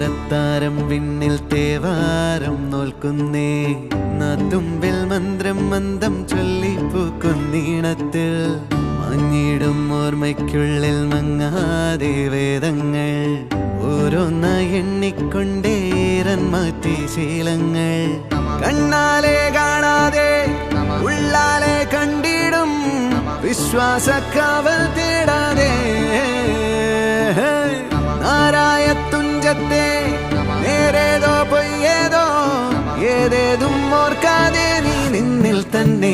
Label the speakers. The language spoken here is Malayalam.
Speaker 1: താരത്താരം വിണ്ണിൽ തേവാരം നോൽക്കുന്നേ നാത്തുമ്പിൽ മന്ത്രം മന്ദം ചൊല്ലിപ്പൂക്കുന്നീണത്തിൽ മഞ്ഞിടും ഓർമ്മയ്ക്കുള്ളിൽ മങ്ങാതെ വേദങ്ങൾ ഓരോന്നായി എണ്ണിക്കൊണ്ടേരൻ മാറ്റി ശീലങ്ങൾ കണ്ണാലെ കാണാതെ ഉള്ളാലെ കണ്ടിടും വിശ്വാസക്കാവൽ തേടാതെ നാരായ തുഞ്ചത്തെ നേരേതോ പൊയ്യേതോ ഏതേതും ഓർക്കാതെ നീ നിന്നിൽ തന്നെ